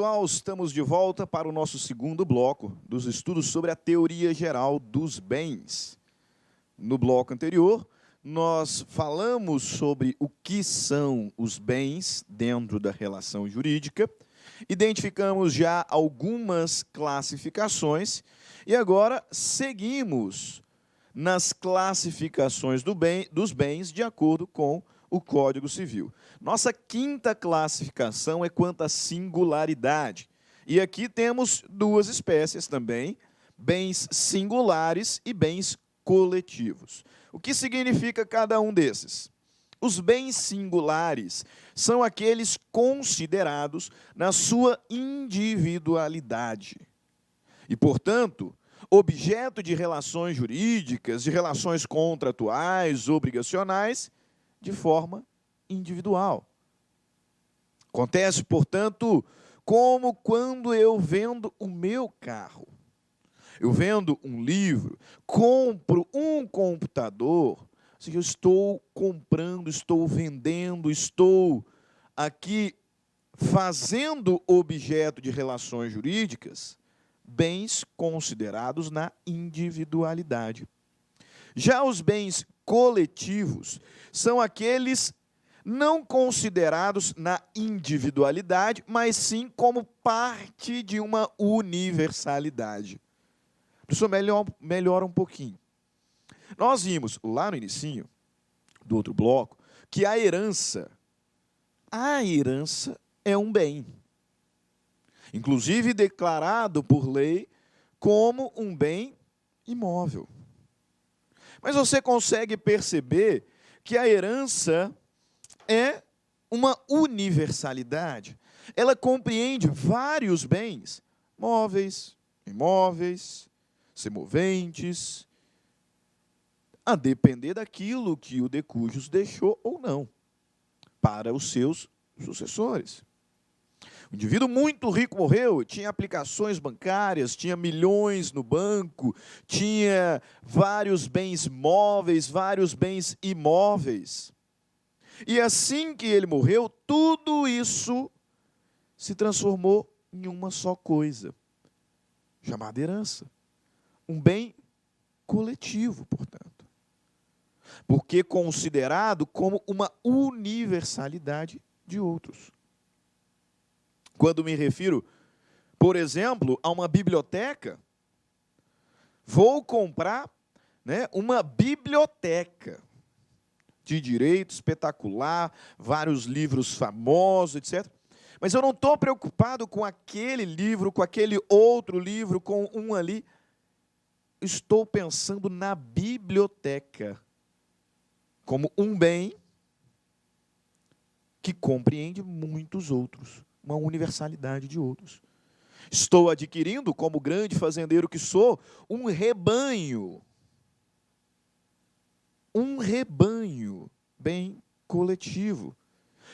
pessoal, estamos de volta para o nosso segundo bloco dos estudos sobre a teoria geral dos bens. No bloco anterior, nós falamos sobre o que são os bens dentro da relação jurídica, identificamos já algumas classificações e agora seguimos nas classificações dos bens de acordo com o Código Civil. Nossa quinta classificação é quanto à singularidade. E aqui temos duas espécies também, bens singulares e bens coletivos. O que significa cada um desses? Os bens singulares são aqueles considerados na sua individualidade. E, portanto, objeto de relações jurídicas, de relações contratuais, obrigacionais, de forma individual. Acontece, portanto, como quando eu vendo o meu carro. Eu vendo um livro, compro um computador, ou seja, eu estou comprando, estou vendendo, estou aqui fazendo objeto de relações jurídicas, bens considerados na individualidade. Já os bens coletivos são aqueles não considerados na individualidade, mas sim como parte de uma universalidade. Professor, melhora um pouquinho. Nós vimos lá no inicinho do outro bloco que a herança é um bem, inclusive declarado por lei como um bem imóvel. Mas você consegue perceber que a herança é uma universalidade. Ela compreende vários bens, móveis, imóveis, semoventes, a depender daquilo que o de cujos deixou ou não, para os seus sucessores. Um indivíduo muito rico morreu, tinha aplicações bancárias, tinha milhões no banco, tinha vários bens móveis, vários bens imóveis. E assim que ele morreu, tudo isso se transformou em uma só coisa, chamada herança. Um bem coletivo, portanto. Porque considerado como uma universalidade de outros. Quando me refiro, por exemplo, a uma biblioteca, vou comprar, uma biblioteca de direito espetacular, vários livros famosos, etc. Mas eu não estou preocupado com aquele livro, com aquele outro livro, com um ali. Estou pensando na biblioteca como um bem que compreende muitos outros, uma universalidade de outros. Estou adquirindo, como grande fazendeiro que sou, um rebanho bem coletivo,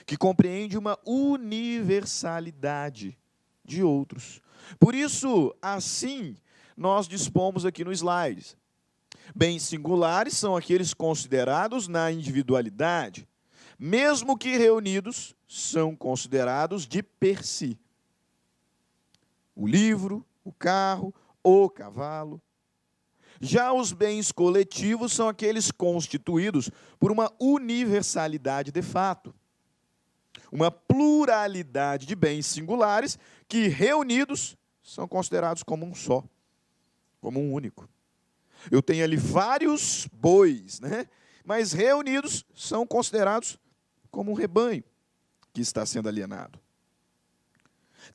que compreende uma universalidade de outros. Por isso, assim, nós dispomos aqui no slide. Bens singulares são aqueles considerados na individualidade, mesmo que reunidos, são considerados de per si. O livro, o carro, o cavalo. Já os bens coletivos são aqueles constituídos por uma universalidade de fato. Uma pluralidade de bens singulares que, reunidos, são considerados como um só, como um único. Eu tenho ali vários bois, mas reunidos são considerados como um rebanho que está sendo alienado.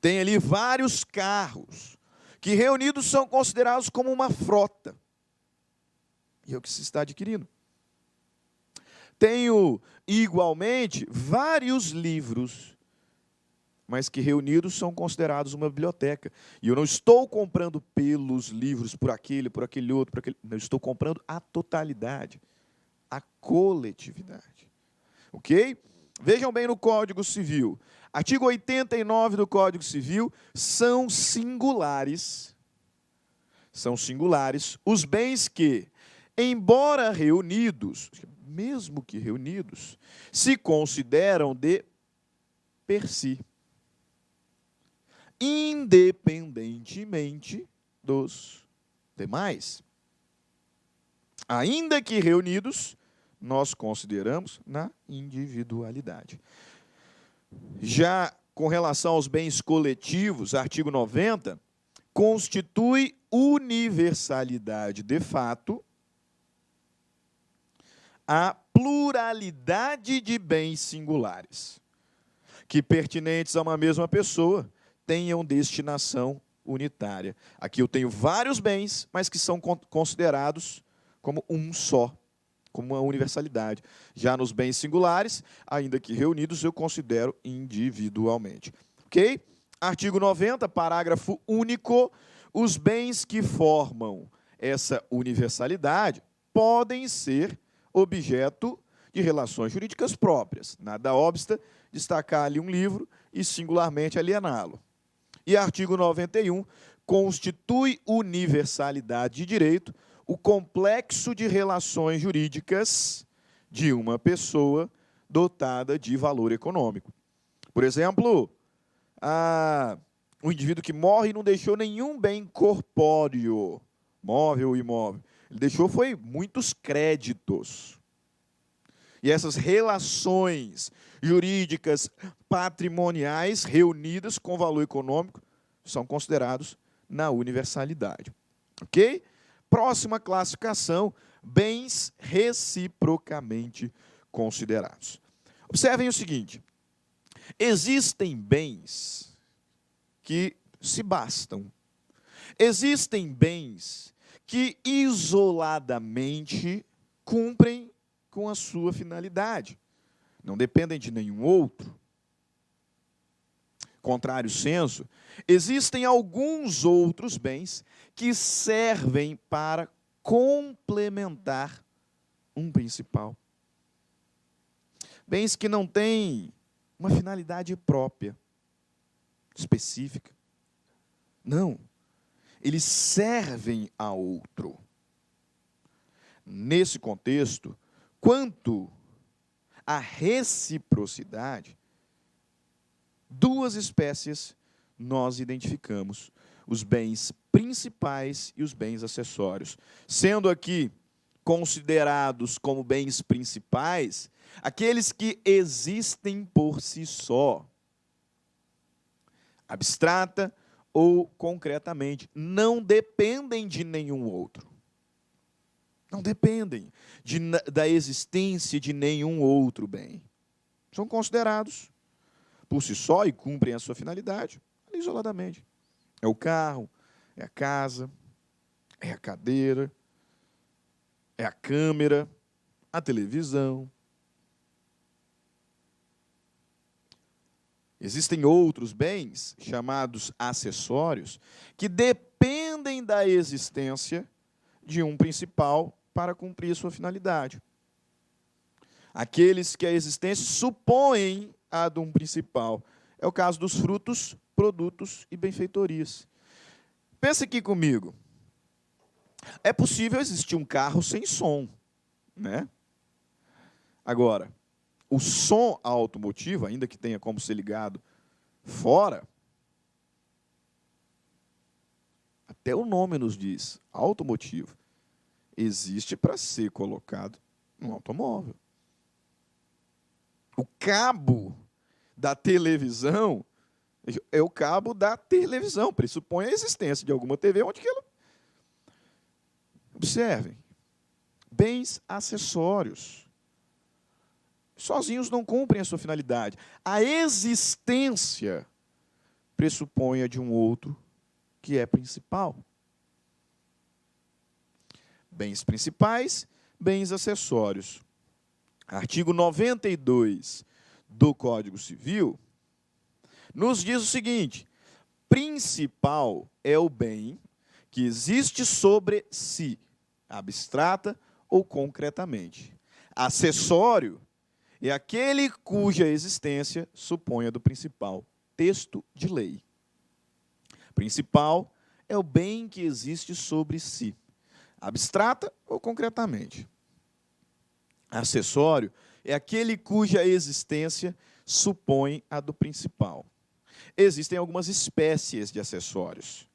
Tem ali vários carros que, reunidos, são considerados como uma frota. E é o que se está adquirindo. Tenho, igualmente, vários livros, mas que reunidos são considerados uma biblioteca. E eu não estou comprando pelos livros, por aquele outro, por aquele. Eu estou comprando a totalidade, a coletividade. Ok? Vejam bem no Código Civil. Artigo 89 do Código Civil, são singulares os bens que, embora reunidos, mesmo que reunidos, se consideram de per si. independentemente dos demais. Ainda que reunidos, nós consideramos na individualidade. Já com relação aos bens coletivos, artigo 90, constitui universalidade de fato a pluralidade de bens singulares, que pertinentes a uma mesma pessoa tenham destinação unitária. Aqui eu tenho vários bens, mas que são considerados como um só, como uma universalidade. Já nos bens singulares, ainda que reunidos, eu considero individualmente. Ok? Artigo 90, parágrafo único. Os bens que formam essa universalidade podem ser objeto de relações jurídicas próprias. Nada obsta destacar ali um livro e singularmente aliená-lo. E artigo 91, constitui universalidade de direito o complexo de relações jurídicas de uma pessoa dotada de valor econômico. Por exemplo, o indivíduo que morre não deixou nenhum bem corpóreo, móvel ou imóvel. Ele deixou foi muitos créditos. E essas relações jurídicas patrimoniais reunidas com valor econômico são considerados na universalidade. Ok? Próxima classificação, bens reciprocamente considerados. Observem o seguinte: existem bens que se bastam. Existem bens que isoladamente cumprem com a sua finalidade. Não dependem de nenhum outro. Contrário senso, existem alguns outros bens que servem para complementar um principal. Bens que não têm uma finalidade própria, específica. Não. Eles servem a outro. Nesse contexto, quanto à reciprocidade, duas espécies nós identificamos: os bens principais e os bens acessórios. Sendo aqui considerados como bens principais aqueles que existem por si só, abstrata ou concretamente, não dependem de nenhum outro. Não dependem da existência de nenhum outro bem. São considerados por si só e cumprem a sua finalidade isoladamente. É o carro, é a casa, é a cadeira, é a câmera, a televisão. Existem outros bens, chamados acessórios, que dependem da existência de um principal para cumprir sua finalidade. Aqueles que a existência supõem a de um principal. É o caso dos frutos, produtos e benfeitorias. Pensa aqui comigo. É possível existir um carro sem som, né? Agora, o som automotivo, ainda que tenha como ser ligado fora, até o nome nos diz, automotivo, existe para ser colocado no automóvel. O cabo da televisão é o cabo da televisão, pressupõe a existência de alguma TV onde que ela... Observem, bens acessórios sozinhos não cumprem a sua finalidade. A existência pressupõe a de um outro que é principal. Bens principais, bens acessórios. Artigo 92 do Código Civil nos diz o seguinte: principal é o bem que existe sobre si, abstrata ou concretamente. Acessório é aquele cuja existência supõe a do principal. Texto de lei. Principal é o bem que existe sobre si, abstrata ou concretamente. Acessório é aquele cuja existência supõe a do principal. existem algumas espécies de acessórios.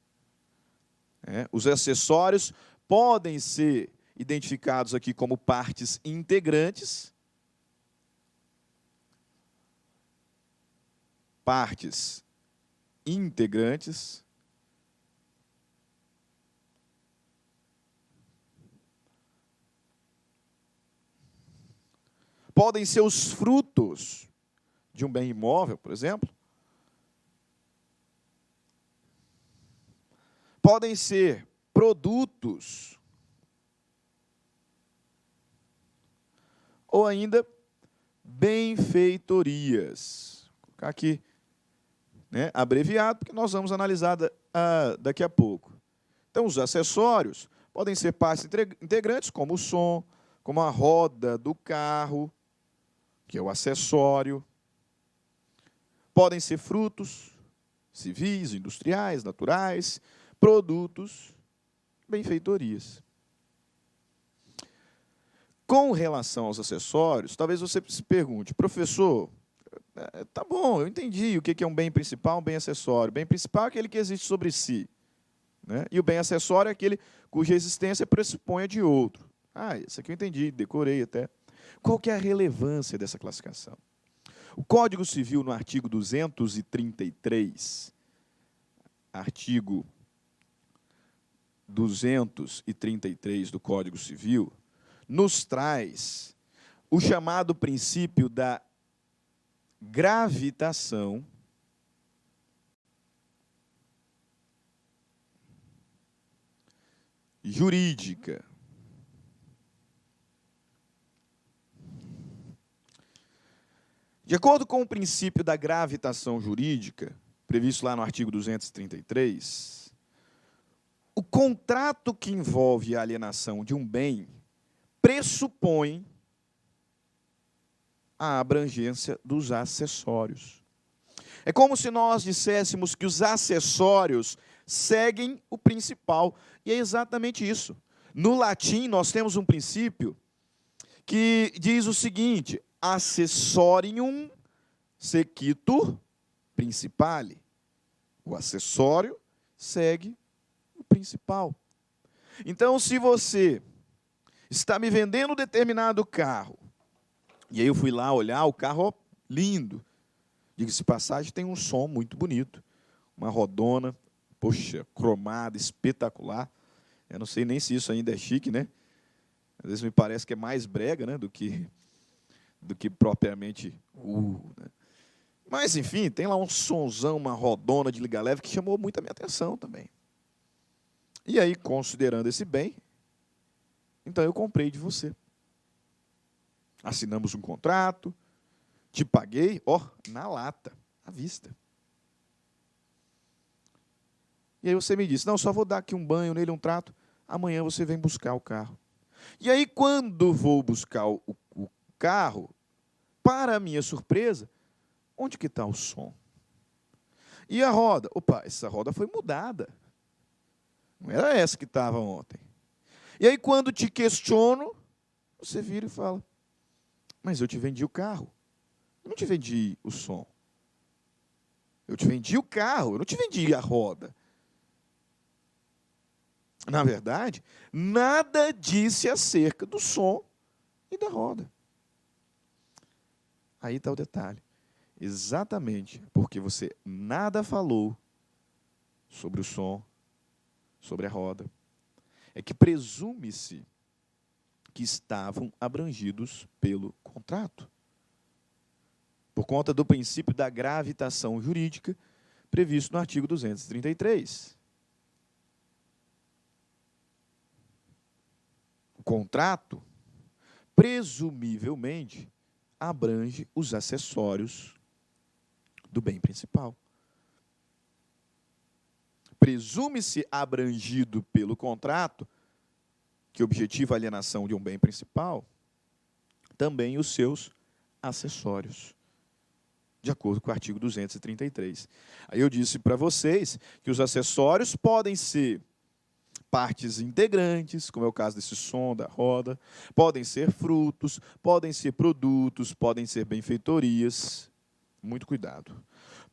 Os acessórios podem ser identificados aqui como partes integrantes. Partes integrantes. Podem ser os frutos de um bem imóvel, por exemplo. Podem ser produtos. Ou ainda benfeitorias. Vou colocar aqui, abreviado, porque nós vamos analisar daqui a pouco. Então, os acessórios podem ser partes integrantes, como o som, como a roda do carro, que é o acessório. Podem ser frutos civis, industriais, naturais, produtos, benfeitorias. Com relação aos acessórios, talvez você se pergunte, professor, tá bom, eu entendi o que é um bem principal, um bem acessório. Bem principal é aquele que existe sobre si, e o bem acessório é aquele cuja existência pressupõe a de outro. Isso aqui eu entendi, decorei até. Qual que é a relevância dessa classificação? O Código Civil, no artigo 233, artigo 233 do Código Civil, nos traz o chamado princípio da gravitação jurídica. De acordo com o princípio da gravitação jurídica, previsto lá no artigo 233, o contrato que envolve a alienação de um bem pressupõe a abrangência dos acessórios. É como se nós disséssemos que os acessórios seguem o principal. E é exatamente isso. No latim, nós temos um princípio que diz o seguinte: accessorium sequitur principale. O acessório segue o principal. Então, se você está me vendendo determinado carro, e aí eu fui lá olhar o carro, lindo. Diga-se de passagem, tem um som muito bonito. Uma rodona, poxa, cromada, espetacular. Eu não sei nem se isso ainda é chique, né? Às vezes me parece que é mais brega, do que propriamente né? Mas, enfim, tem lá um sonzão, uma rodona de liga leve que chamou muito a minha atenção também. E aí, considerando esse bem, então eu comprei de você. Assinamos um contrato, te paguei, na lata, à vista. E aí você me disse, não, só vou dar aqui um banho nele, um trato, amanhã você vem buscar o carro. E aí, quando vou buscar o carro, para a minha surpresa, onde que está o som? E a roda? Opa, essa roda foi mudada. Não era essa que estava ontem. E aí, quando te questiono, você vira e fala, mas eu te vendi o carro. Eu não te vendi o som. Eu te vendi o carro, eu não te vendi a roda. Na verdade, nada disse acerca do som e da roda. Aí está o detalhe. Exatamente porque você nada falou sobre o som, sobre a roda, é que presume-se que estavam abrangidos pelo contrato. Por conta do princípio da gravitação jurídica previsto no artigo 233. O contrato, presumivelmente, abrange os acessórios do bem principal. Presume-se abrangido pelo contrato, que objetiva a alienação de um bem principal, também os seus acessórios, de acordo com o artigo 233. Aí eu disse para vocês que os acessórios podem ser partes integrantes, como é o caso desse som da roda, podem ser frutos, podem ser produtos, podem ser benfeitorias. Muito cuidado.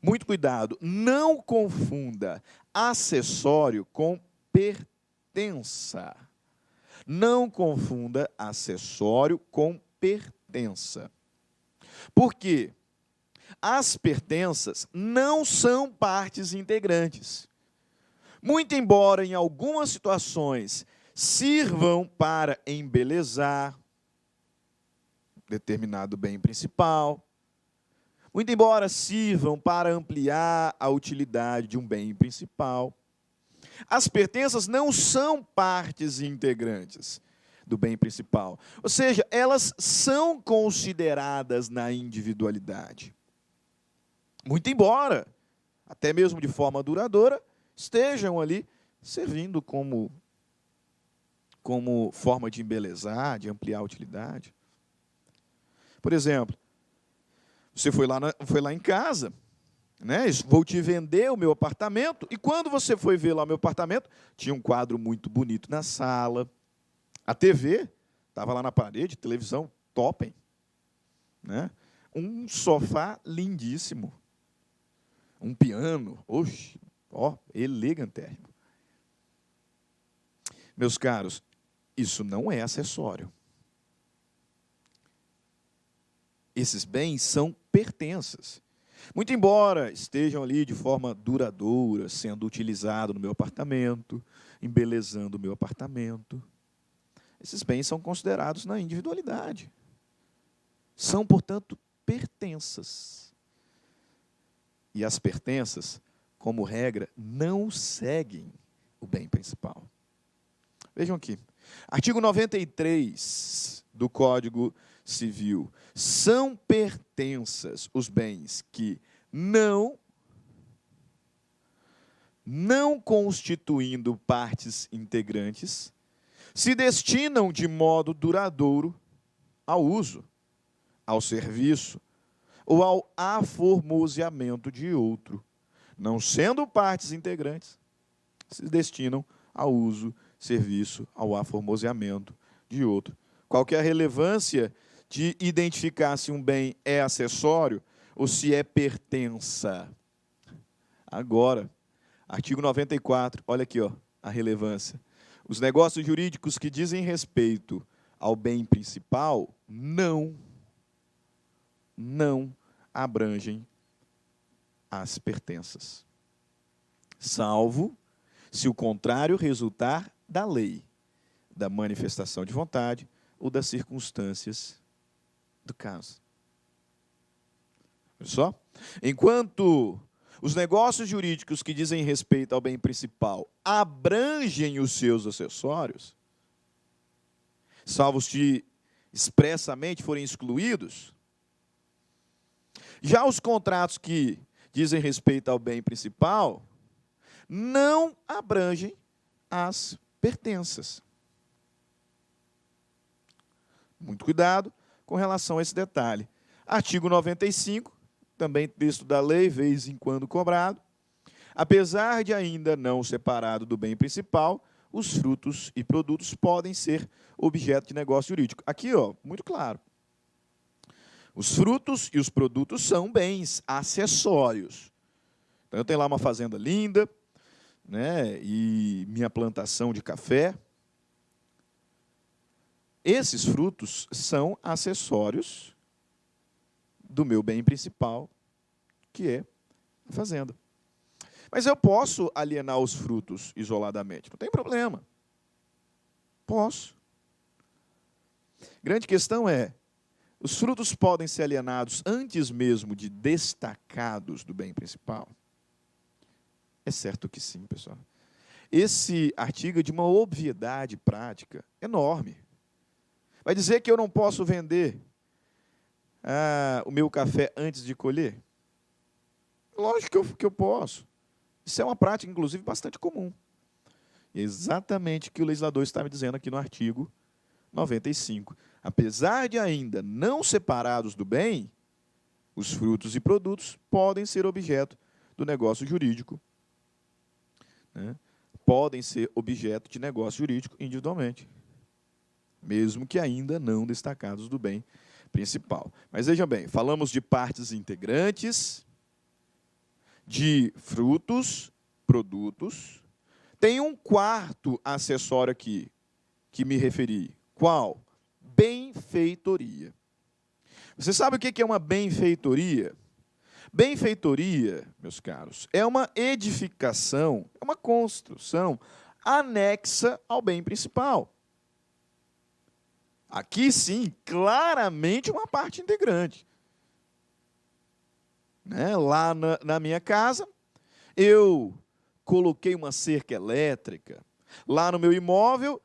Muito cuidado, não confunda acessório com pertença. Não confunda acessório com pertença. Por quê? As pertenças não são partes integrantes. Muito embora em algumas situações sirvam para embelezar determinado bem principal, muito embora sirvam para ampliar a utilidade de um bem principal, as pertenças não são partes integrantes do bem principal. Ou seja, elas são consideradas na individualidade. Muito embora, até mesmo de forma duradoura, estejam ali servindo como forma de embelezar, de ampliar a utilidade. Por exemplo, você foi lá em casa, né? Vou te vender o meu apartamento, e quando você foi ver lá o meu apartamento, tinha um quadro muito bonito na sala, a TV estava lá na parede, televisão top, né? Um sofá lindíssimo, um piano, oxe, ó, elegantérrimo. Meus caros, isso não é acessório. Esses bens são pertenças. Muito embora estejam ali de forma duradoura, sendo utilizados no meu apartamento, embelezando o meu apartamento, esses bens são considerados na individualidade. São, portanto, pertenças. E as pertenças, como regra, não seguem o bem principal. Vejam aqui. Artigo 93 do Código Civil. São pertenças os bens que não constituindo partes integrantes, se destinam de modo duradouro ao uso, ao serviço ou ao aformoseamento de outro, não sendo partes integrantes, se destinam ao uso, serviço, ao aformoseamento de outro. Qual que é a relevância de identificar se um bem é acessório ou se é pertença? Agora, artigo 94, olha aqui, ó, a relevância. Os negócios jurídicos que dizem respeito ao bem principal não abrangem as pertenças, salvo se o contrário resultar da lei, da manifestação de vontade ou das circunstâncias do caso. Olha só. Enquanto os negócios jurídicos que dizem respeito ao bem principal abrangem os seus acessórios, salvo se expressamente forem excluídos, já os contratos que dizem respeito ao bem principal não abrangem as pertenças. Muito cuidado com relação a esse detalhe. Artigo 95, também texto da lei, vez em quando cobrado. Apesar de ainda não separado do bem principal, os frutos e produtos podem ser objeto de negócio jurídico. Aqui, ó, muito claro. Os frutos e os produtos são bens acessórios. Então, eu tenho lá uma fazenda linda, né, e minha plantação de café. Esses frutos são acessórios do meu bem principal, que é a fazenda. Mas eu posso alienar os frutos isoladamente, não tem problema. Posso. Grande questão é, os frutos podem ser alienados antes mesmo de destacados do bem principal? É certo que sim, pessoal. Esse artigo é de uma obviedade prática enorme. Vai dizer que eu não posso vender o meu café antes de colher? Lógico que eu posso. Isso é uma prática, inclusive, bastante comum. E é exatamente o que o legislador está me dizendo aqui no artigo 95. Apesar de ainda não separados do bem, os frutos e produtos podem ser objeto do negócio jurídico, né? Podem ser objeto de negócio jurídico individualmente, mesmo que ainda não destacados do bem principal. Mas vejam bem, falamos de partes integrantes, de frutos, produtos. Tem um quarto acessório aqui, que me referi. Qual? Benfeitoria. Você sabe o que é uma benfeitoria? Benfeitoria, meus caros, é uma edificação, é uma construção anexa ao bem principal. Aqui, sim, claramente uma parte integrante. Lá na minha casa, eu coloquei uma cerca elétrica. Lá no meu imóvel,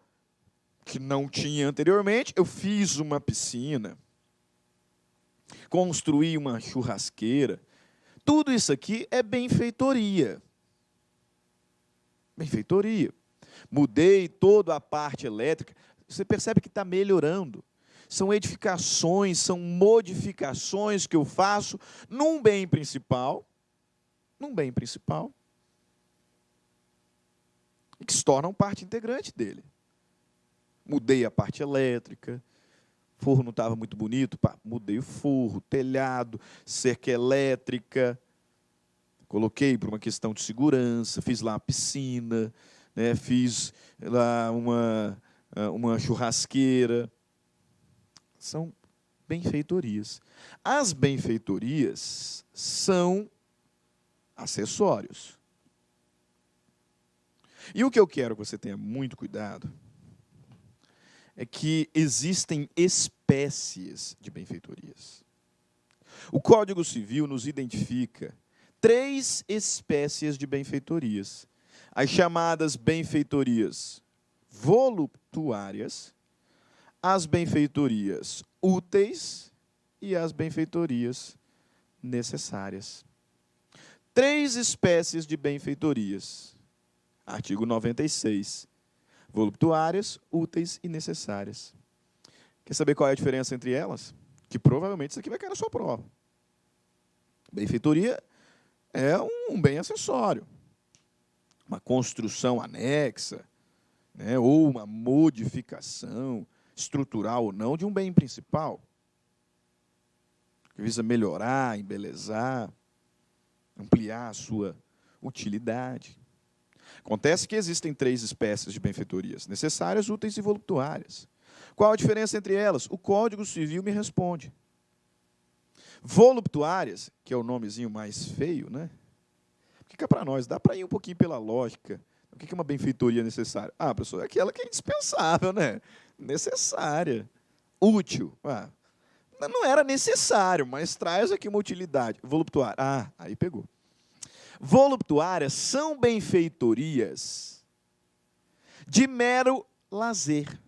que não tinha anteriormente, eu fiz uma piscina, construí uma churrasqueira. Tudo isso aqui é benfeitoria. Benfeitoria. Mudei toda a parte elétrica. Você percebe que está melhorando. São edificações, são modificações que eu faço num bem principal, que se tornam parte integrante dele. Mudei a parte elétrica, o forro não estava muito bonito, mudei o forro, telhado, cerca elétrica, coloquei por uma questão de segurança, fiz lá a piscina, fiz lá uma churrasqueira. São benfeitorias. As benfeitorias são acessórios. E o que eu quero que você tenha muito cuidado é que existem espécies de benfeitorias. O Código Civil nos identifica 3 espécies de benfeitorias. As chamadas benfeitorias voluptuárias, as benfeitorias úteis e as benfeitorias necessárias. 3 espécies de benfeitorias. Artigo 96. Voluptuárias, úteis e necessárias. Quer saber qual é a diferença entre elas? Que provavelmente isso aqui vai cair na sua prova. Benfeitoria é um bem acessório. Uma construção anexa, ou uma modificação estrutural ou não de um bem principal, que visa melhorar, embelezar, ampliar a sua utilidade. Acontece que existem 3 espécies de benfeitorias: necessárias, úteis e voluptuárias. Qual a diferença entre elas? O Código Civil me responde. Voluptuárias, que é o nomezinho mais feio, fica para nós, dá para ir um pouquinho pela lógica. O que é uma benfeitoria necessária? Professor, é aquela que é indispensável, necessária. Útil. Não era necessário, mas traz aqui uma utilidade. Voluptuária. Aí pegou. Voluptuárias são benfeitorias de mero lazer,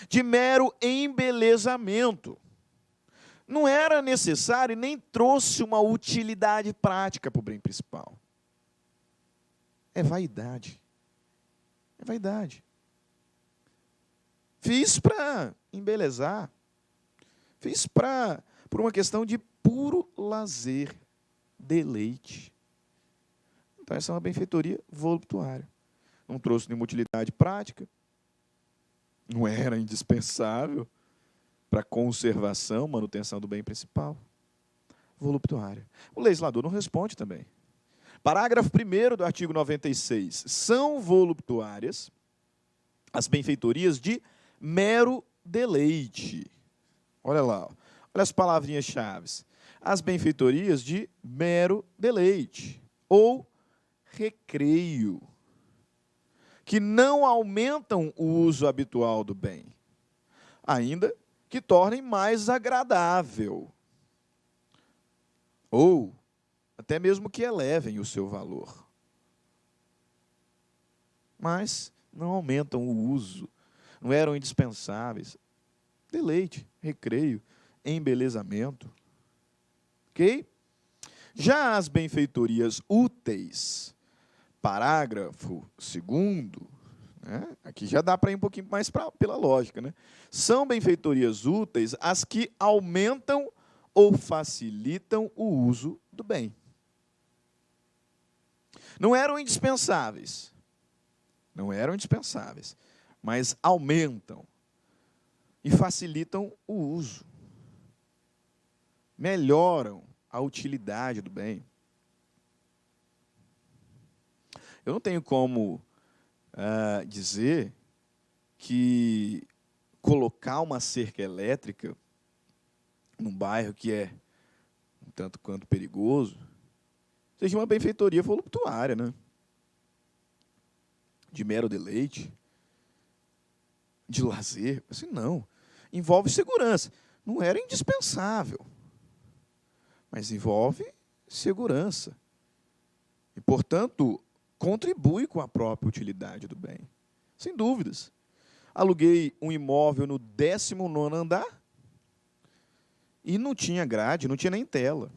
de mero embelezamento. Não era necessário e nem trouxe uma utilidade prática para o bem principal. É vaidade. É vaidade. Fiz para embelezar. Fiz por uma questão de puro lazer, deleite. Então, essa é uma benfeitoria voluptuária. Não trouxe nenhuma utilidade prática. Não era indispensável para a conservação, manutenção do bem principal. Voluptuária. O legislador não responde também. Parágrafo 1º do artigo 96. São voluptuárias as benfeitorias de mero deleite. Olha lá, olha as palavrinhas-chave. As benfeitorias de mero deleite ou recreio, que não aumentam o uso habitual do bem, ainda que tornem mais agradável, ou até mesmo que elevem o seu valor, mas não aumentam o uso, não eram indispensáveis. Deleite, recreio, embelezamento. Ok? Já as benfeitorias úteis, parágrafo 2º, aqui já dá para ir um pouquinho mais pela lógica, são benfeitorias úteis as que aumentam ou facilitam o uso do bem. Não eram indispensáveis, mas aumentam e facilitam o uso. Melhoram a utilidade do bem. Eu não tenho como dizer que colocar uma cerca elétrica num bairro que é um tanto quanto perigoso seja uma benfeitoria voluptuária, né? De mero deleite, de lazer. Assim, não. Envolve segurança. Não era indispensável, mas envolve segurança. E, portanto, contribui com a própria utilidade do bem. Sem dúvidas. Aluguei um imóvel no 19º andar e não tinha grade, não tinha nem tela.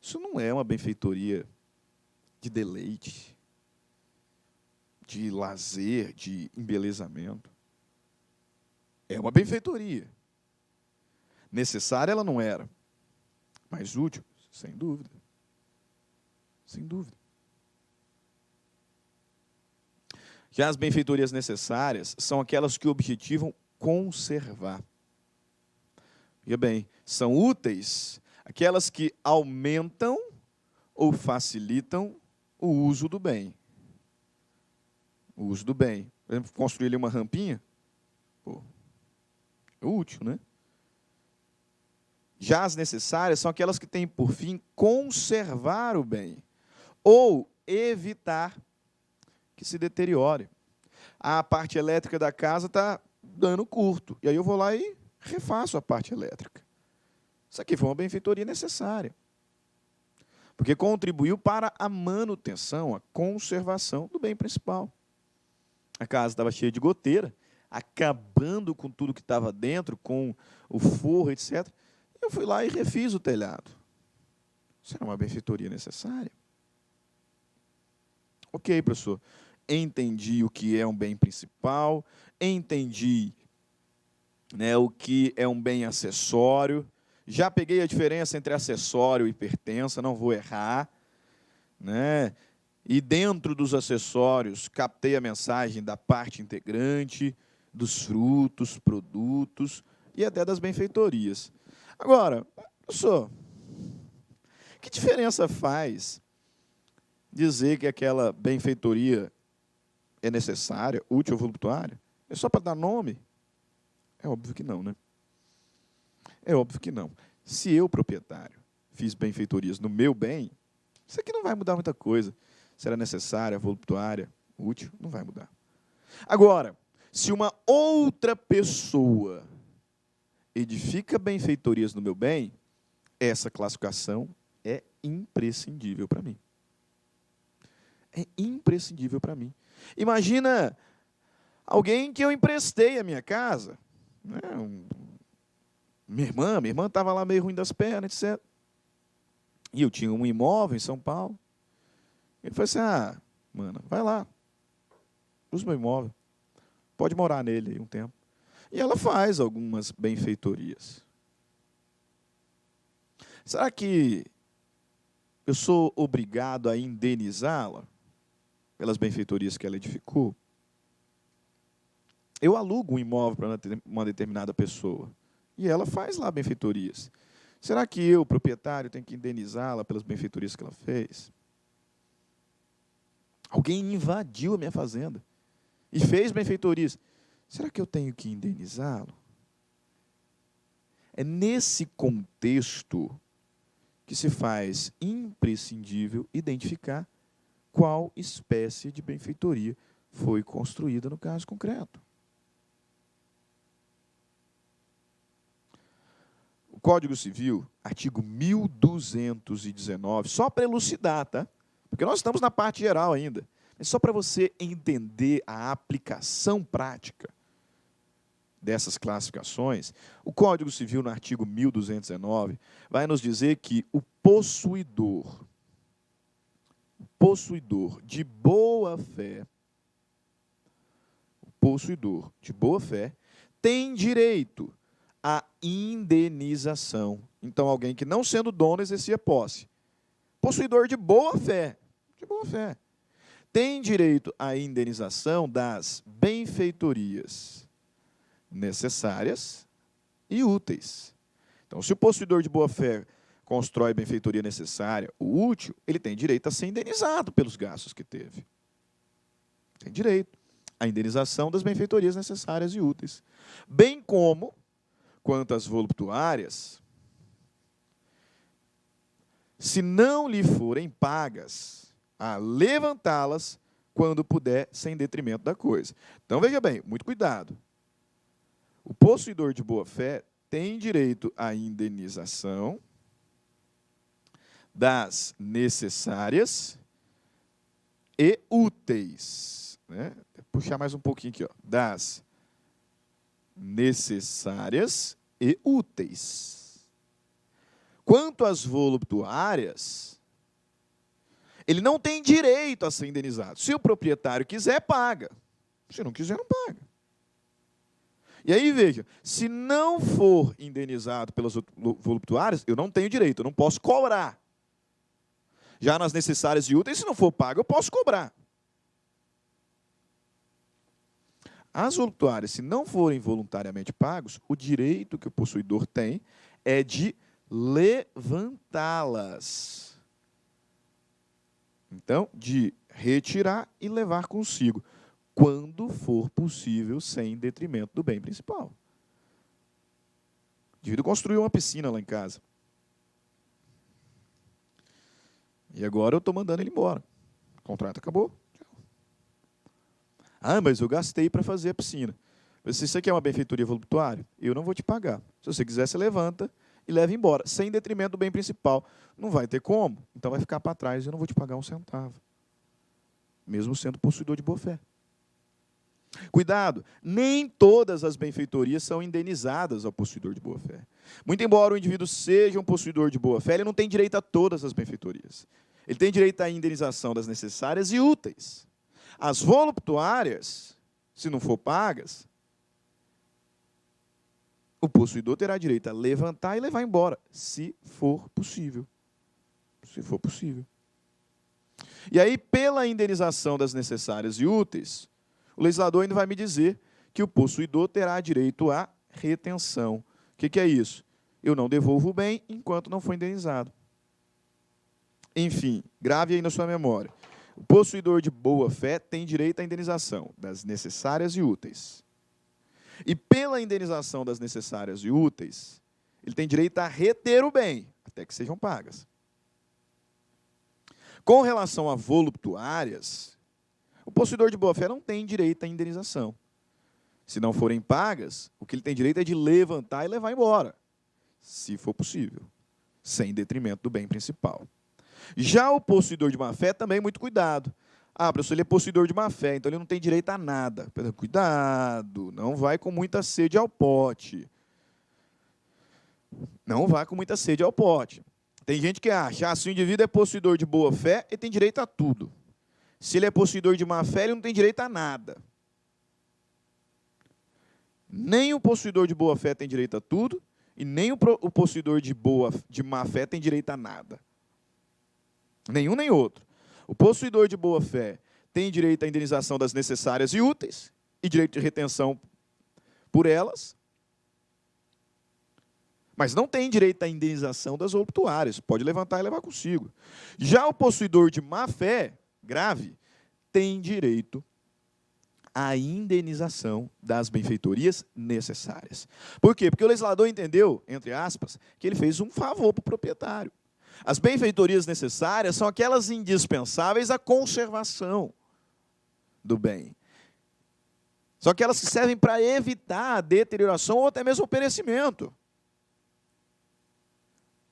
Isso não é uma benfeitoria de deleite, de lazer, de embelezamento. É uma benfeitoria. Necessária ela não era, mas útil, sem dúvida. Sem dúvida. Já as benfeitorias necessárias são aquelas que objetivam conservar. Veja bem, são úteis aquelas que aumentam ou facilitam o uso do bem. O uso do bem. Por exemplo, construir ali uma rampinha, pô, é útil, né? Já as necessárias são aquelas que têm por fim conservar o bem ou evitar que se deteriore. A parte elétrica da casa está dando curto, e aí eu vou lá e refaço a parte elétrica. Isso aqui foi uma benfeitoria necessária, porque contribuiu para a manutenção, a conservação do bem principal. A casa estava cheia de goteira, acabando com tudo que estava dentro, com o forro, etc. Eu fui lá e refiz o telhado. Isso era uma benfeitoria necessária. Ok, professor. Entendi o que é um bem principal, entendi, né, o que é um bem acessório, já peguei a diferença entre acessório e pertença, não vou errar, né? E dentro dos acessórios, captei a mensagem da parte integrante, dos frutos, produtos e até das benfeitorias. Agora, professor, que diferença faz dizer que aquela benfeitoria é necessária, útil ou voluptuária? É só para dar nome? É óbvio que não, né? É óbvio que não. Se eu, proprietário, fiz benfeitorias no meu bem, isso aqui não vai mudar muita coisa. Se era necessária, voluptuária, útil, não vai mudar. Agora, se uma outra pessoa edifica benfeitorias no meu bem, essa classificação é imprescindível para mim. É imprescindível para mim. Imagina alguém que eu emprestei a minha casa, né? Minha irmã estava lá meio ruim das pernas, etc. E eu tinha um imóvel em São Paulo. Ele falou assim, mano, vai lá, usa meu imóvel, pode morar nele aí um tempo. E ela faz algumas benfeitorias. Será que eu sou obrigado a indenizá-la pelas benfeitorias que ela edificou? Eu alugo um imóvel para uma determinada pessoa e ela faz lá benfeitorias. Será que eu, proprietário, tenho que indenizá-la pelas benfeitorias que ela fez? Alguém invadiu a minha fazenda e fez benfeitorias. Será que eu tenho que indenizá-lo? É nesse contexto que se faz imprescindível identificar qual espécie de benfeitoria foi construída no caso concreto. O Código Civil, artigo 1219, só para elucidar, tá? Porque nós estamos na parte geral ainda. Mas só para você entender a aplicação prática dessas classificações, o Código Civil, no artigo 1219, vai nos dizer que o possuidor de boa fé, tem direito à indenização. Então, alguém que não sendo dono exercia posse. Possuidor de boa fé, tem direito à indenização das benfeitorias necessárias e úteis. Então, se o possuidor de boa fé constrói a benfeitoria necessária, o útil, ele tem direito a ser indenizado pelos gastos que teve. Tem direito à indenização das benfeitorias necessárias e úteis. Bem como, quanto às voluptuárias, se não lhe forem pagas, a levantá-las quando puder, sem detrimento da coisa. Então, veja bem, muito cuidado. O possuidor de boa-fé tem direito à indenização das necessárias e úteis. Né? Vou puxar mais um pouquinho aqui. Ó. Das necessárias e úteis. Quanto às voluptuárias, ele não tem direito a ser indenizado. Se o proprietário quiser, paga. Se não quiser, não paga. E aí, veja, se não for indenizado pelas voluptuárias, eu não tenho direito, eu não posso cobrar. Já nas necessárias e úteis, se não for pago, eu posso cobrar. As voluptuárias, se não forem voluntariamente pagos, o direito que o possuidor tem é de levantá-las. Então, de retirar e levar consigo, quando for possível, sem detrimento do bem principal. O indivíduo construiu uma piscina lá em casa. E agora eu estou mandando ele embora. O contrato acabou. Ah, mas eu gastei para fazer a piscina. Se você quer uma benfeitoria voluptuária, eu não vou te pagar. Se você quiser, você levanta e leva embora, sem detrimento do bem principal. Não vai ter como, então vai ficar para trás e eu não vou te pagar um centavo. Mesmo sendo possuidor de boa-fé. Cuidado, nem todas as benfeitorias são indenizadas ao possuidor de boa-fé. Muito embora o indivíduo seja um possuidor de boa-fé, ele não tem direito a todas as benfeitorias. Ele tem direito à indenização das necessárias e úteis. As voluptuárias, se não for pagas, o possuidor terá direito a levantar e levar embora, se for possível. Se for possível. E aí, pela indenização das necessárias e úteis, o legislador ainda vai me dizer que o possuidor terá direito à retenção. O que é isso? Eu não devolvo o bem enquanto não for indenizado. Enfim, grave aí na sua memória. O possuidor de boa-fé tem direito à indenização das necessárias e úteis. E pela indenização das necessárias e úteis, ele tem direito a reter o bem, até que sejam pagas. Com relação a voluptuárias, o possuidor de boa-fé não tem direito à indenização. Se não forem pagas, o que ele tem direito é de levantar e levar embora, se for possível, sem detrimento do bem principal. Já o possuidor de má-fé, também muito cuidado. Ah, professor, ele é possuidor de má-fé, então ele não tem direito a nada. Cuidado, não vai com muita sede ao pote. Não vá com muita sede ao pote. Tem gente que acha, se o indivíduo é possuidor de boa-fé, ele tem direito a tudo. Se ele é possuidor de má-fé, ele não tem direito a nada. Nem o possuidor de boa-fé tem direito a tudo, e nem o possuidor de má-fé tem direito a nada. Nenhum nem outro. O possuidor de boa-fé tem direito à indenização das necessárias e úteis, e direito de retenção por elas, mas não tem direito à indenização das voluptuárias, pode levantar e levar consigo. Já o possuidor de má-fé grave tem direito à indenização das benfeitorias necessárias. Por quê? Porque o legislador entendeu, entre aspas, que ele fez um favor para o proprietário. As benfeitorias necessárias são aquelas indispensáveis à conservação do bem. São aquelas que servem para evitar a deterioração ou até mesmo o perecimento.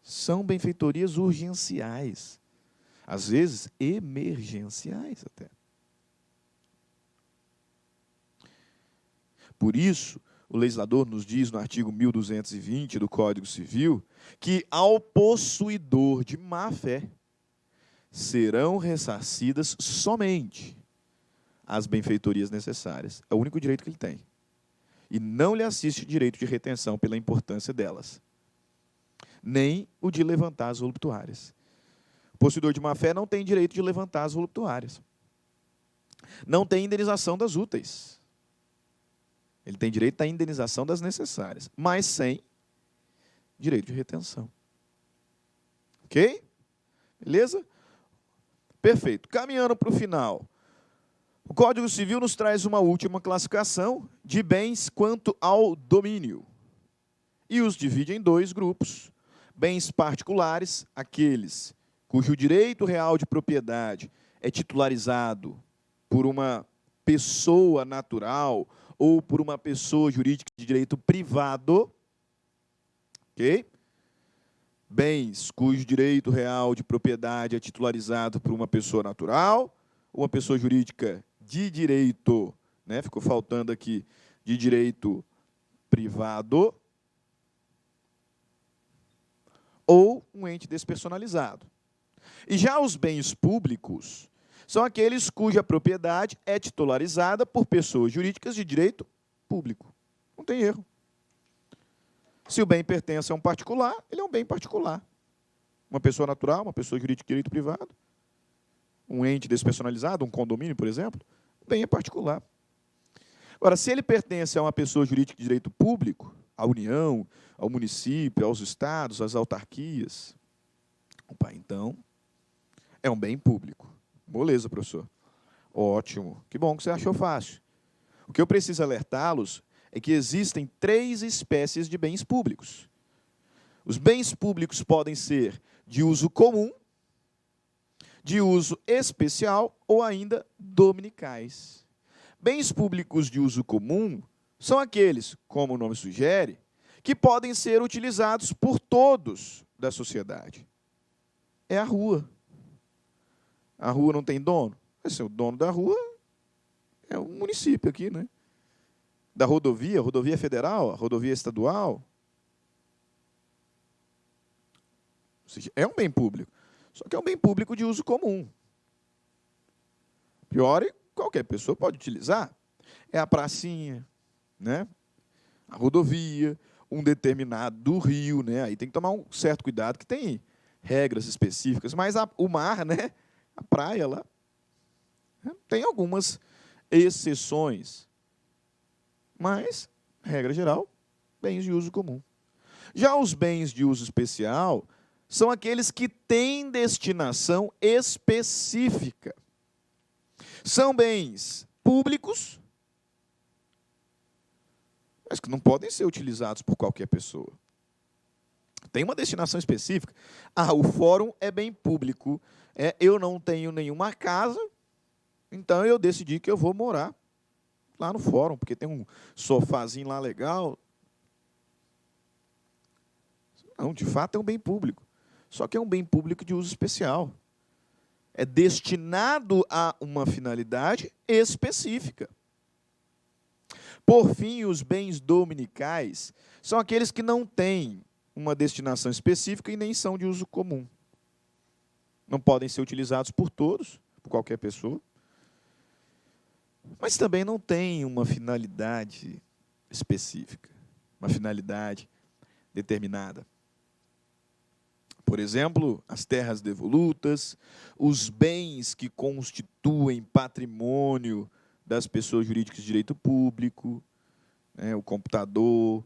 São benfeitorias urgenciais. Às vezes, emergenciais até. Por isso, o legislador nos diz no artigo 1220 do Código Civil que ao possuidor de má-fé serão ressarcidas somente as benfeitorias necessárias. É o único direito que ele tem. E não lhe assiste direito de retenção pela importância delas. Nem o de levantar as voluptuárias. O possuidor de má-fé não tem direito de levantar as voluptuárias. Não tem indenização das úteis. Ele tem direito à indenização das necessárias, mas sem direito de retenção. Ok? Beleza? Perfeito. Caminhando para o final. O Código Civil nos traz uma última classificação de bens quanto ao domínio. E os divide em dois grupos. Bens particulares, aqueles cujo direito real de propriedade é titularizado por uma pessoa natural ou por uma pessoa jurídica de direito privado. Ok? Bens cujo direito real de propriedade é titularizado por uma pessoa natural, uma pessoa jurídica de direito, né, ficou faltando aqui, de direito privado, ou um ente despersonalizado. E já os bens públicos são aqueles cuja propriedade é titularizada por pessoas jurídicas de direito público. Não tem erro. Se o bem pertence a um particular, ele é um bem particular. Uma pessoa natural, uma pessoa jurídica de direito privado, um ente despersonalizado, um condomínio, por exemplo, o bem é particular. Agora, se ele pertence a uma pessoa jurídica de direito público, à União, ao município, aos estados, às autarquias, opa, então, é um bem público. Beleza, professor. Ótimo. Que bom que você achou fácil. O que eu preciso alertá-los é que existem 3 espécies de bens públicos. Os bens públicos podem ser de uso comum, de uso especial ou ainda dominicais. Bens públicos de uso comum são aqueles, como o nome sugere, que podem ser utilizados por todos da sociedade. É a rua. A rua não tem dono? O dono da rua é o município aqui, né? Da rodovia, rodovia federal, rodovia estadual. Ou seja, é um bem público. Só que é um bem público de uso comum. Pior, qualquer pessoa pode utilizar. É a pracinha, né? A rodovia, um determinado rio, né? Aí tem que tomar um certo cuidado, que tem regras específicas, mas o mar, né? A praia lá, tem algumas exceções. Mas, regra geral, bens de uso comum. Já os bens de uso especial são aqueles que têm destinação específica. São bens públicos, mas que não podem ser utilizados por qualquer pessoa. Tem uma destinação específica. Ah, o fórum é bem público. Eu não tenho nenhuma casa, então eu decidi que eu vou morar lá no fórum, porque tem um sofazinho lá legal. Não, de fato é um bem público. Só que é um bem público de uso especial. É destinado a uma finalidade específica. Por fim, os bens dominicais são aqueles que não têm uma destinação específica e nem são de uso comum. Não podem ser utilizados por todos, por qualquer pessoa, mas também não têm uma finalidade específica, uma finalidade determinada. Por exemplo, as terras devolutas, os bens que constituem patrimônio das pessoas jurídicas de direito público, né, o computador,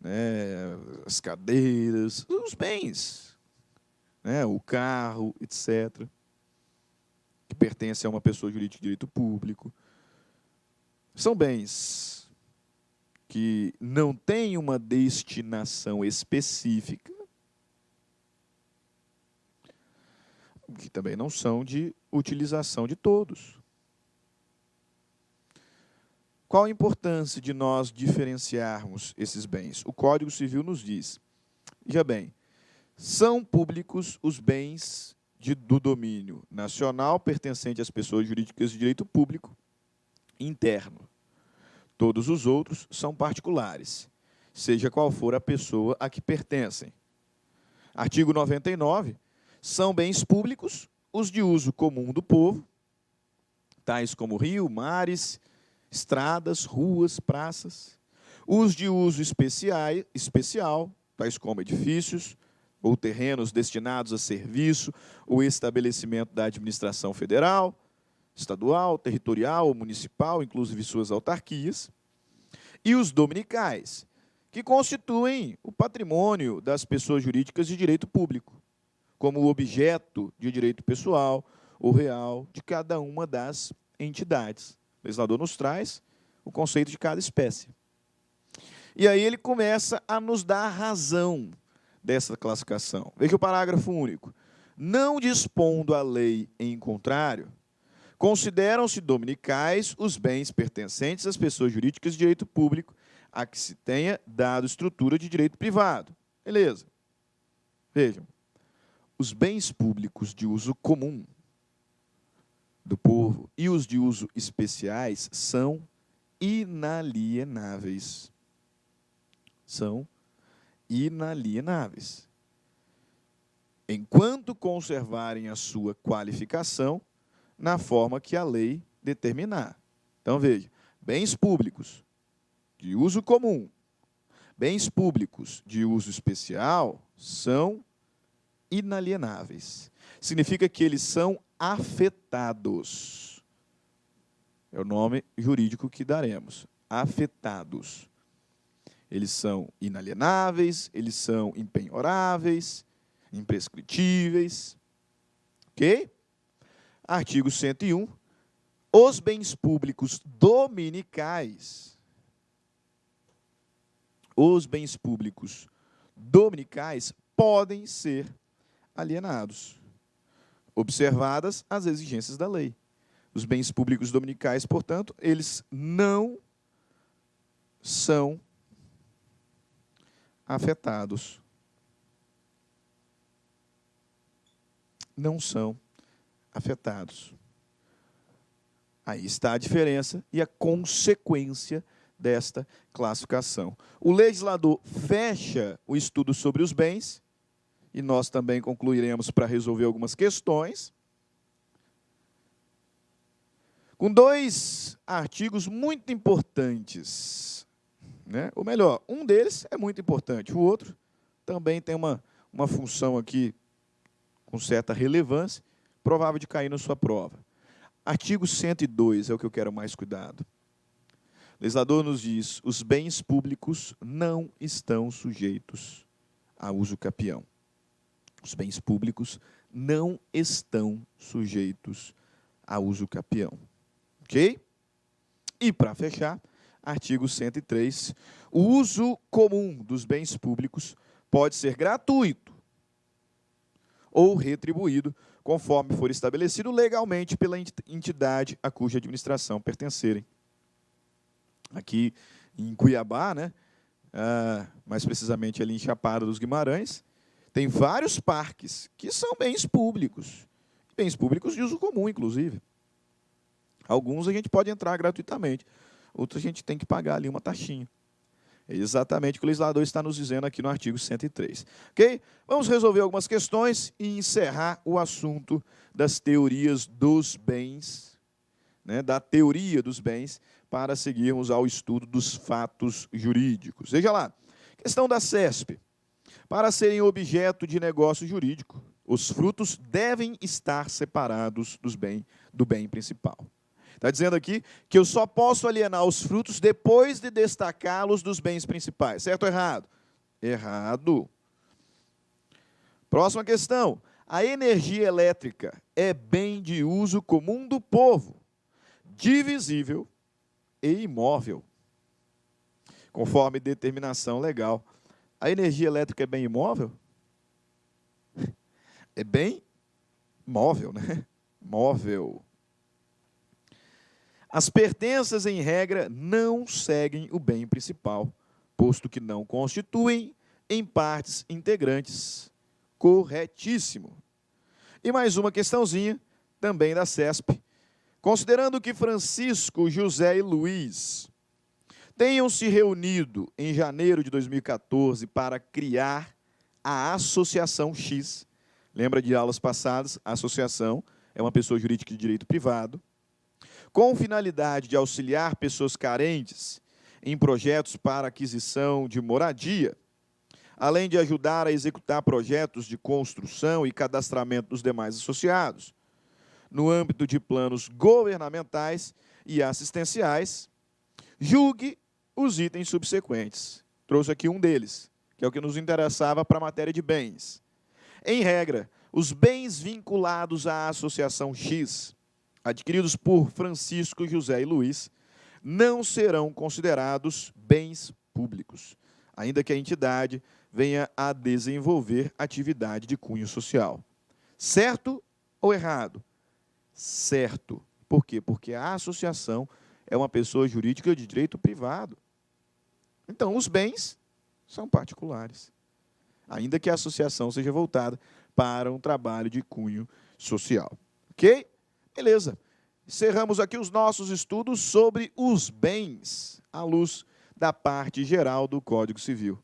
né, as cadeiras, os bens, né, o carro, etc., que pertencem a uma pessoa jurídica de direito público. São bens que não têm uma destinação específica, que também não são de utilização de todos. Qual a importância de nós diferenciarmos esses bens? O Código Civil nos diz, veja bem, são públicos os bens do domínio nacional pertencente às pessoas jurídicas de direito público interno. Todos os outros são particulares, seja qual for a pessoa a que pertencem. Artigo 99, são bens públicos os de uso comum do povo, tais como rio, mares, estradas, ruas, praças. Os de uso especial, tais como edifícios ou terrenos destinados a serviço ou estabelecimento da administração federal, estadual, territorial ou municipal, inclusive suas autarquias. E os dominicais, que constituem o patrimônio das pessoas jurídicas de direito público. como objeto de direito pessoal ou real de cada uma das entidades. O legislador nos traz o conceito de cada espécie. E aí ele começa a nos dar a razão dessa classificação. Veja o parágrafo único. Não dispondo a lei em contrário, consideram-se dominicais os bens pertencentes às pessoas jurídicas de direito público a que se tenha dado estrutura de direito privado. Beleza. Vejam, os bens públicos de uso comum do povo e os de uso especiais são inalienáveis. São inalienáveis. Enquanto conservarem a sua qualificação na forma que a lei determinar. Então, veja, bens públicos de uso comum, bens públicos de uso especial são inalienáveis. Significa que eles são afetados. É o nome jurídico que daremos. Afetados. Eles são inalienáveis, eles são impenhoráveis, imprescritíveis. Ok? Artigo 101. Os bens públicos dominicais. Os bens públicos dominicais podem ser alienados, observadas as exigências da lei. Os bens públicos dominicais, portanto, eles não são afetados. Não são afetados. Aí está a diferença e a consequência desta classificação. O legislador fecha o estudo sobre os bens, e nós também concluiremos para resolver algumas questões, com dois artigos muito importantes. Né? Ou melhor, um deles é muito importante, o outro também tem uma função aqui com certa relevância, provável de cair na sua prova. Artigo 102 é o que eu quero mais cuidado. O legislador nos diz: os bens públicos não estão sujeitos a uso capião. Os bens públicos não estão sujeitos a uso capião. Ok? E, para fechar, artigo 103, o uso comum dos bens públicos pode ser gratuito ou retribuído, conforme for estabelecido legalmente pela entidade a cuja administração pertencerem. Aqui em Cuiabá, né, mais precisamente ali em Chapada dos Guimarães, tem vários parques que são bens públicos de uso comum, inclusive. Alguns a gente pode entrar gratuitamente, outros a gente tem que pagar ali uma taxinha. É exatamente o que o legislador está nos dizendo aqui no artigo 103. Ok? Vamos resolver algumas questões e encerrar o assunto das teorias dos bens, né, da teoria dos bens, para seguirmos ao estudo dos fatos jurídicos. Veja lá, questão da CESP. Para serem objeto de negócio jurídico, os frutos devem estar separados do bem principal. Está dizendo aqui que eu só posso alienar os frutos depois de destacá-los dos bens principais. Certo ou errado? Errado. Próxima questão. A energia elétrica é bem de uso comum do povo, divisível e imóvel, conforme determinação legal. A energia elétrica é bem imóvel? É bem móvel, né? Móvel. As pertenças, em regra, não seguem o bem principal, posto que não constituem em partes integrantes. Corretíssimo. E mais uma questãozinha, também da CESP. Considerando que Francisco, José e Luiz tenham se reunido em janeiro de 2014 para criar a Associação X. Lembra de aulas passadas? A associação é uma pessoa jurídica de direito privado, com finalidade de auxiliar pessoas carentes em projetos para aquisição de moradia, além de ajudar a executar projetos de construção e cadastramento dos demais associados, no âmbito de planos governamentais e assistenciais, julgue os itens subsequentes. Trouxe aqui um deles, que é o que nos interessava para a matéria de bens. Em regra, Os bens vinculados à Associação X, adquiridos por Francisco, José e Luiz, não serão considerados bens públicos, ainda que a entidade venha a desenvolver atividade de cunho social. Certo ou errado? Certo. Por quê? Porque a associação é uma pessoa jurídica de direito privado. Então, os bens são particulares, ainda que a associação seja voltada para um trabalho de cunho social. Ok? Beleza. Encerramos aqui os nossos estudos sobre os bens, à luz da parte geral do Código Civil.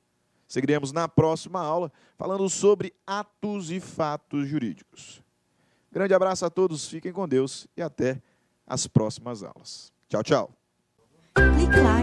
Seguiremos na próxima aula falando sobre atos e fatos jurídicos. Grande abraço a todos, fiquem com Deus e até as próximas aulas. Tchau, tchau. Clique lá